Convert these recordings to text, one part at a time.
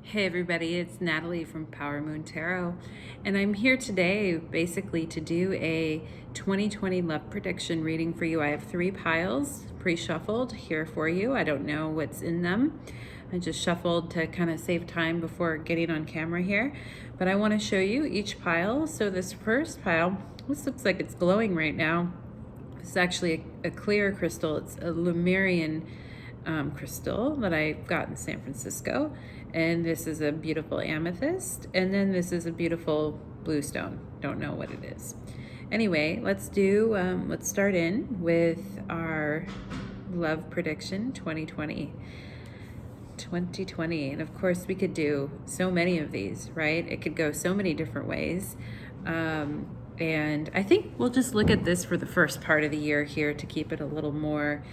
Hey everybody, it's Natalie from Power Moon Tarot, and I'm here today basically to do a 2020 love prediction reading for you. I have 3 piles pre-shuffled here for you. I don't know what's in them. I just shuffled to kind of save time before getting on camera here, but I want to show you each pile. So this first pile, this looks like it's glowing right now. It's actually a clear crystal. It's a Lemurian crystal that I got in San Francisco, and this is a beautiful amethyst, and then this is a beautiful blue stone. Don't know what it is. Anyway, let's start in with our love prediction 2020. And of course we could do so many of these, right? It could go so many different ways. And I think we'll just look at this for the first part of the year here to keep it a little more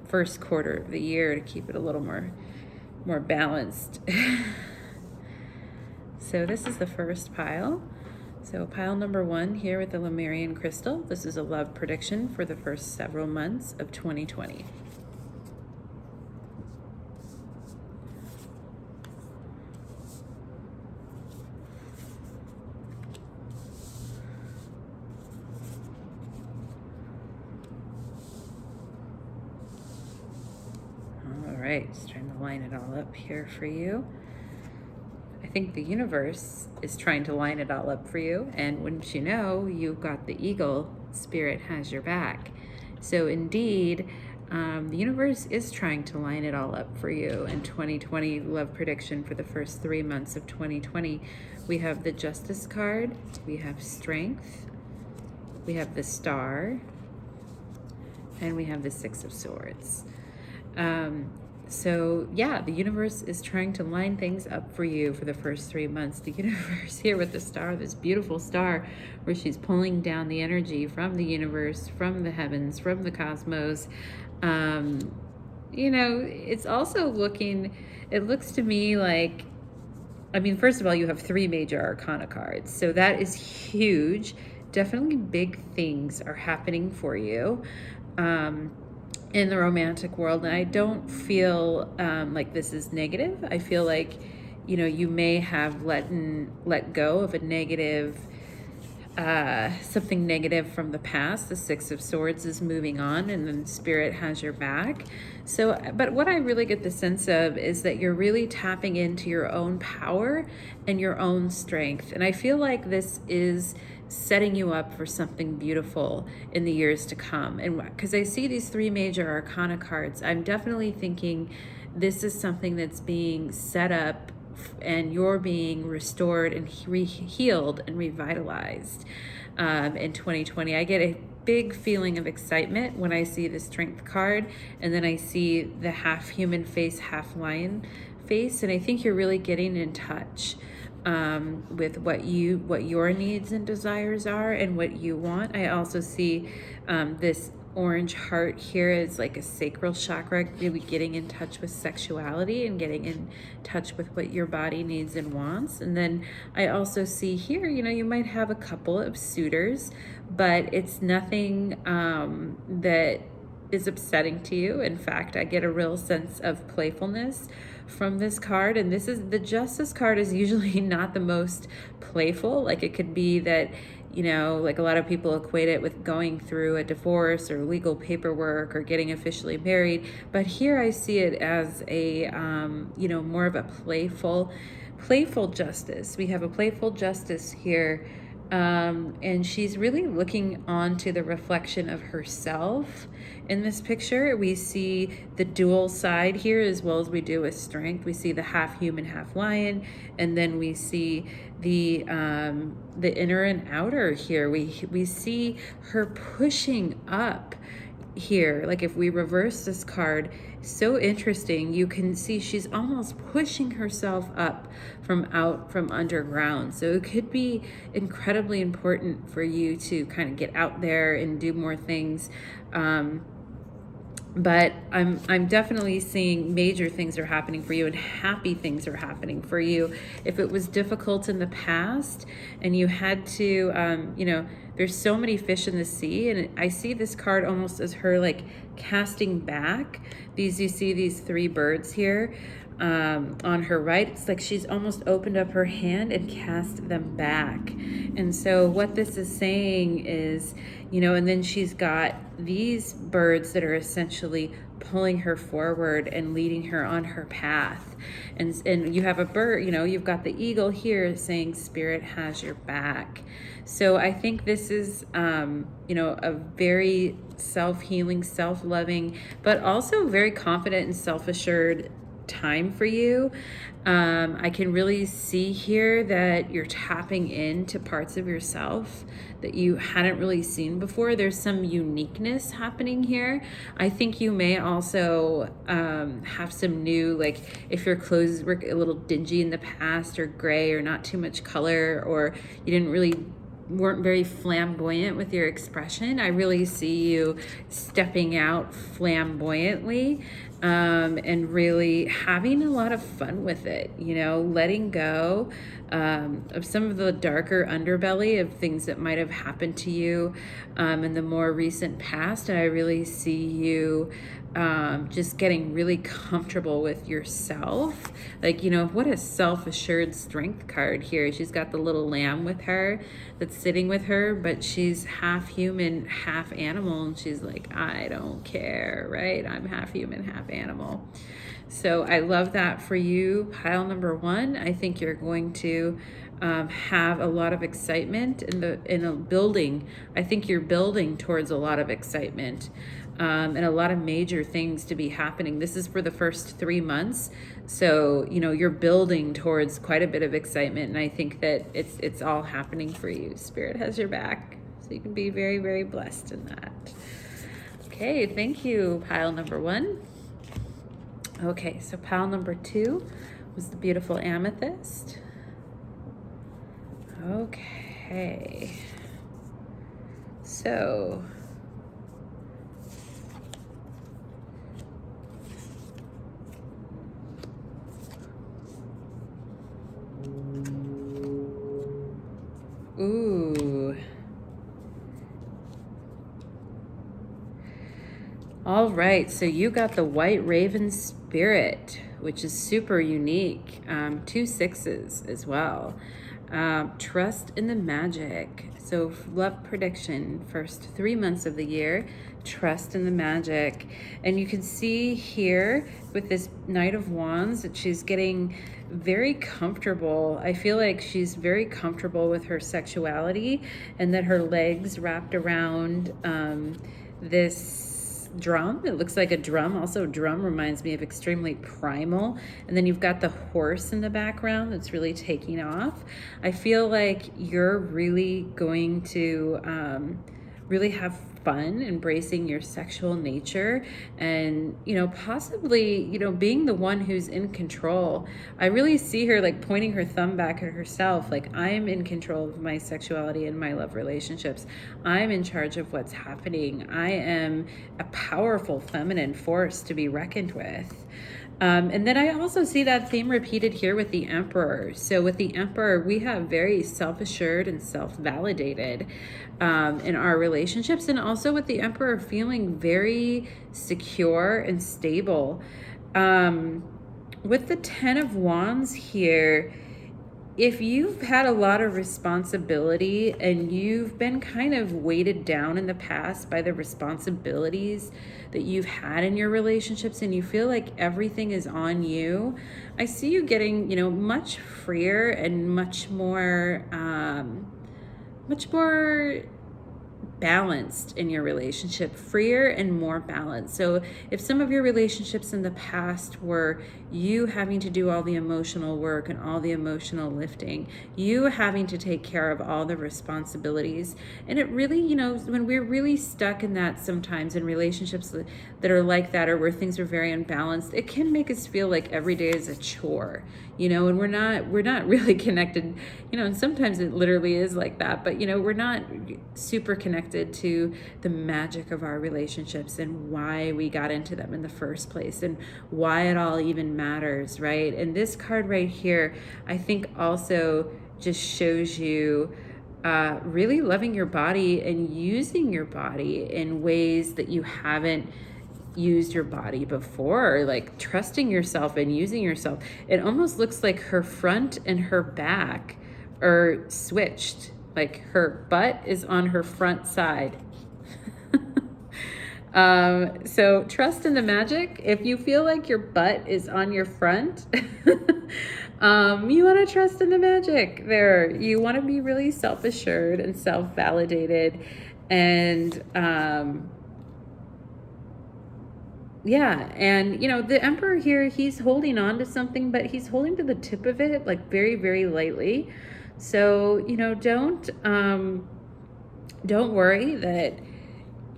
first quarter of the year to keep it a little more balanced. So this is the first pile. So pile number 1 here with the Lemurian crystal. This is a love prediction for the first several months of 2020. All right, just trying to line it all up here for you. I think the universe is trying to line it all up for you, and wouldn't you know, you've got the eagle. Spirit has your back. So indeed, the universe is trying to line it all up for you. In 2020 love prediction for the first 3 months of 2020, we have the Justice card, we have Strength, we have the Star, and we have the Six of Swords. So yeah, the universe is trying to line things up for you for the first 3 months. The universe here with the star, this beautiful star, where she's pulling down the energy from the universe, from the heavens, from the cosmos. It's also it looks to me like, first of all, you have 3 major arcana cards. So that is huge. Definitely big things are happening for you. In the romantic world, and I don't feel like this is negative. I feel like, you may have let go of a negative, something negative from the past. The Six of Swords is moving on, and then Spirit has your back. So, but what I really get the sense of is that you're really tapping into your own power and your own strength. And I feel like this is setting you up for something beautiful in the years to come. And because I see these 3 major arcana cards, I'm definitely thinking this is something that's being set up and you're being restored and healed and revitalized in 2020. I get a big feeling of excitement when I see the Strength card, and then I see the half human face, half lion face, and I think you're really getting in touch with what your needs and desires are and what you want. I also see this orange heart here is like a sacral chakra, really getting in touch with sexuality and getting in touch with what your body needs and wants. And then I also see here, you might have a couple of suitors, but it's nothing that is upsetting to you. In fact, I get a real sense of playfulness from this card. And this is the Justice card is usually not the most playful. Like, it could be that, like a lot of people equate it with going through a divorce or legal paperwork or getting officially married. But here I see it as a, more of a playful justice. We have a playful justice here. And she's really looking onto the reflection of herself in this picture. We see the dual side here, as well as we do with Strength. We see the half human, half lion, and then we see the inner and outer here. We see her pushing up here. Like, if we reverse this card, so interesting, you can see she's almost pushing herself up from underground. So it could be incredibly important for you to kind of get out there and do more things. But I'm definitely seeing major things are happening for you, and happy things are happening for you. If it was difficult in the past and you had to, there's so many fish in the sea, and I see this card almost as her like casting back. You see these 3 birds here. on her right. It's like she's almost opened up her hand and cast them back. And so what this is saying is, and then she's got these birds that are essentially pulling her forward and leading her on her path. And you have a bird, you've got the eagle here saying Spirit has your back. So I think this is, a very self-healing, self-loving, but also very confident and self-assured time for you. I can really see here that you're tapping into parts of yourself that you hadn't really seen before. There's some uniqueness happening here. I think you may also have some new, like if your clothes were a little dingy in the past or gray or not too much color, or you weren't very flamboyant with your expression. I really see you stepping out flamboyantly and really having a lot of fun with it, letting go of some of the darker underbelly of things that might have happened to you in the more recent past. And I really see you just getting really comfortable with yourself. Like, what a self-assured strength card here. She's got the little lamb with her that's sitting with her, but she's half human, half animal. And she's like, I don't care, right? I'm half human, half animal. So I love that for you, pile number 1. I think you're going to have a lot of excitement in a building. I think you're building towards a lot of excitement. And a lot of major things to be happening. This is for the first 3 months. So, you're building towards quite a bit of excitement. And I think that it's all happening for you. Spirit has your back. So you can be very, very blessed in that. Okay, thank you, pile number 1. Okay, so pile number 2 was the beautiful amethyst. Okay. So ooh. All right, so you got the White Raven Spirit, which is super unique. 2 6s as well. Trust in the magic. So love prediction, first 3 months of the year, trust in the magic. And you can see here with this Knight of Wands that she's getting very comfortable. I feel like she's very comfortable with her sexuality, and that her legs wrapped around this drum. It looks like a drum. Also, drum reminds me of extremely primal. And then you've got the horse in the background that's really taking off. I feel like you're really going to really have fun embracing your sexual nature, and possibly being the one who's in control. I really see her like pointing her thumb back at herself, like, I'm in control of my sexuality and my love relationships. I'm in charge of what's happening. I am a powerful feminine force to be reckoned with. And then I also see that theme repeated here with the Emperor. So with the Emperor, we have very self-assured and self-validated in our relationships, and also with the Emperor feeling very secure and stable. With the Ten of Wands here, if you've had a lot of responsibility and you've been kind of weighted down in the past by the responsibilities that you've had in your relationships, and you feel like everything is on you, I see you getting, much freer and much more balanced in your relationship, freer and more balanced. So if some of your relationships in the past were you having to do all the emotional work and all the emotional lifting, you having to take care of all the responsibilities, and it really, when we're really stuck in that sometimes in relationships that are like that, or where things are very unbalanced, it can make us feel like every day is a chore, and we're not really connected, and sometimes it literally is like that, but we're not super connected to the magic of our relationships and why we got into them in the first place and why it all even matters, right? And this card right here, I think also just shows you really loving your body and using your body in ways that you haven't used your body before, like trusting yourself and using yourself. It almost looks like her front and her back are switched. Like her butt is on her front side. So trust in the magic. If you feel like your butt is on your front, you want to trust in the magic there. You want to be really self-assured and self-validated. And yeah, and the Emperor here, he's holding on to something, but he's holding to the tip of it, like very, very lightly. So, don't worry that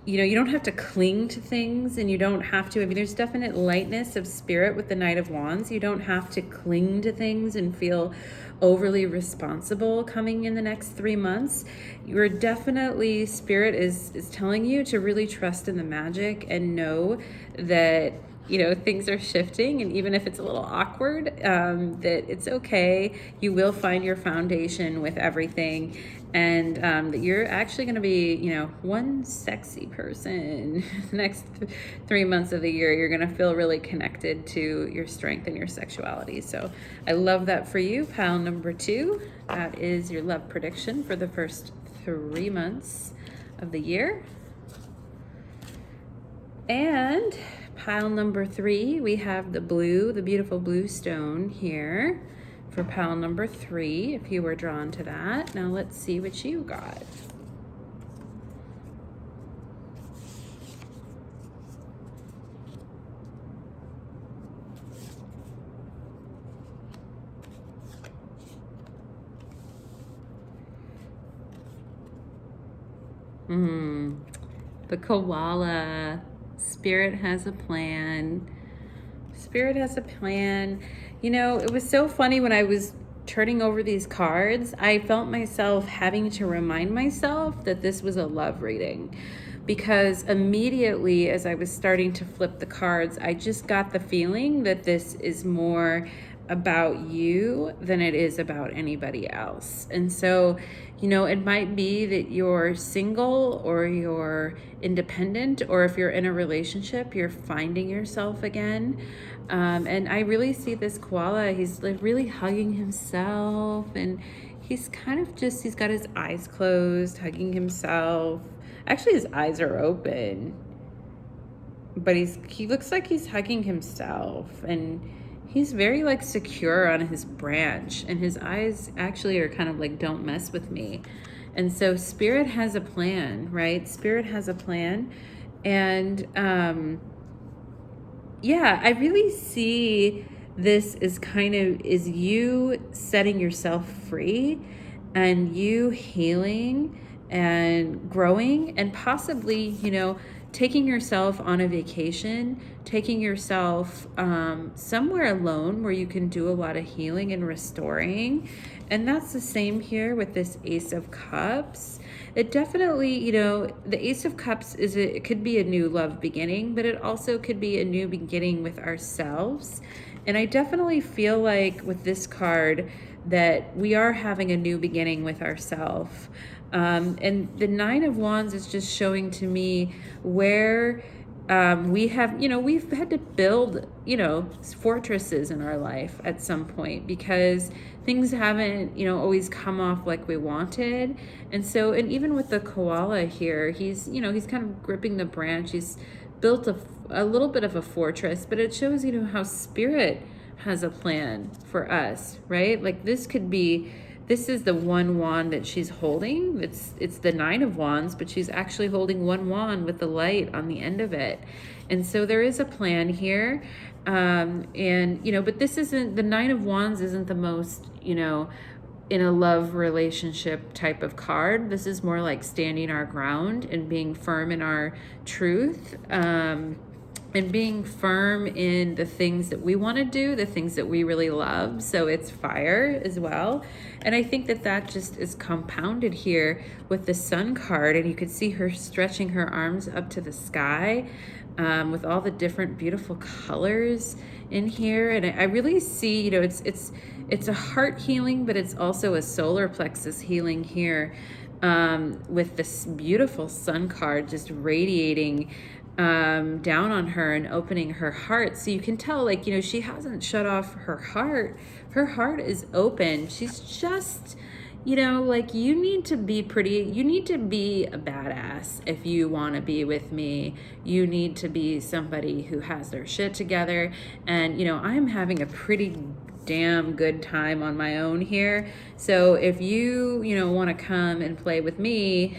you don't have to cling to things, and you don't have to, there's definite lightness of spirit with the Knight of Wands. You don't have to cling to things and feel overly responsible coming in the next 3 months. You're definitely, spirit is telling you to really trust in the magic and know that things are shifting, and even if it's a little awkward, that it's okay. You will find your foundation with everything, and that you're actually going to be, one sexy person the next 3 months of the year. You're going to feel really connected to your strength and your sexuality. So I love that for you. Pile number 2, that is your love prediction for the first 3 months of the year. And pile number 3, we have the beautiful blue stone here for pile number 3, if you were drawn to that. Now let's see what you got. The koala. Spirit has a plan. Spirit has a plan. It was so funny when I was turning over these cards. I felt myself having to remind myself that this was a love reading, because immediately as I was starting to flip the cards, I just got the feeling that this is more about you than it is about anybody else. And so, it might be that you're single or you're independent, or if you're in a relationship, you're finding yourself again. And I really see this koala, he's like really hugging himself, and he's kind of he's got his eyes closed, hugging himself. Actually, his eyes are open, but he looks like he's hugging himself, and he's very like secure on his branch, and his eyes actually are kind of like, don't mess with me. And so spirit has a plan, right? Spirit has a plan. And yeah, I really see this as is you setting yourself free, and you healing and growing, and possibly, taking yourself on a vacation, taking yourself somewhere alone where you can do a lot of healing and restoring. And that's the same here with this Ace of Cups. It definitely, the Ace of Cups it could be a new love beginning, but it also could be a new beginning with ourselves. And I definitely feel like with this card that we are having a new beginning with ourselves. And the Nine of Wands is just showing to me where we have, we've had to build, fortresses in our life at some point, because things haven't, always come off like we wanted. And so, and even with the koala here, he's kind of gripping the branch. He's built a little bit of a fortress, but it shows, how spirit has a plan for us, right? Like this is the one wand that she's holding. It's the Nine of Wands, but she's actually holding one wand with the light on the end of it. And so there is a plan here. But this isn't, the Nine of Wands isn't the most, in a love relationship type of card. This is more like standing our ground and being firm in our truth. And being firm in the things that we want to do, the things that we really love. So it's fire as well. And I think that just is compounded here with the Sun card. And you could see her stretching her arms up to the sky with all the different beautiful colors in here. And I really see, it's a heart healing, but it's also a solar plexus healing here with this beautiful Sun card just radiating down on her and opening her heart. So you can tell, like, she hasn't shut off her heart. Her heart is open. She's just, like, you need to be a badass if you want to be with me. You need to be somebody who has their shit together. And, I'm having a pretty damn good time on my own here. So if you want to come and play with me,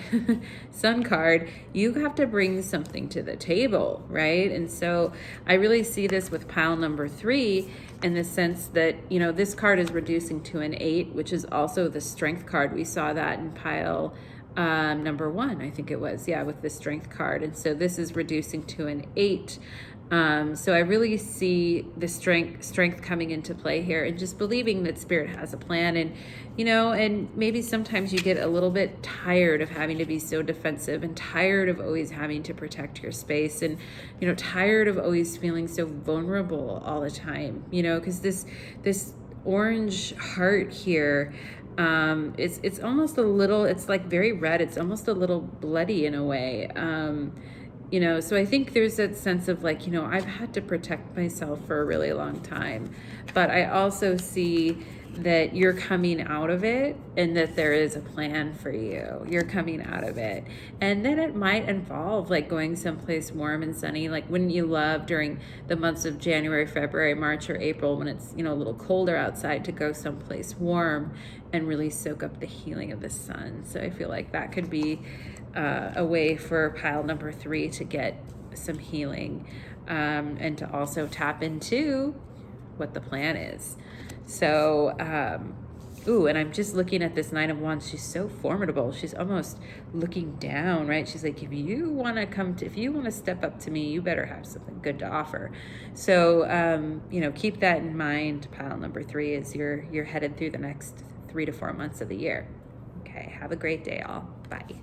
Sun card, you have to bring something to the table, right? And so I really see this with pile number 3 in the sense that, this card is reducing to an 8, which is also the strength card. We saw that in pile number 1, I think it was, with the strength card. And so this is reducing to an 8. So I really see the strength coming into play here, and just believing that Spirit has a plan. And and maybe sometimes you get a little bit tired of having to be so defensive, and tired of always having to protect your space, and tired of always feeling so vulnerable all the time, because this orange heart here, it's almost a little, it's like very red, it's almost a little bloody in a way. So I think there's that sense of, like, I've had to protect myself for a really long time, but I also see that you're coming out of it, and that there is a plan for you. You're coming out of it. And then it might involve, like, going someplace warm and sunny. Like, wouldn't you love during the months of January, February, March, or April, when it's, a little colder outside, to go someplace warm and really soak up the healing of the sun? So I feel like that could be a way for pile number 3 to get some healing, and to also tap into what the plan is. So, and I'm just looking at this 9 of Wands. She's so formidable. She's almost looking down, right? She's like, if you want to step up to me, you better have something good to offer. So, keep that in mind, pile number 3, as you're headed through the next 3 to 4 months of the year. Okay, have a great day, all. Bye.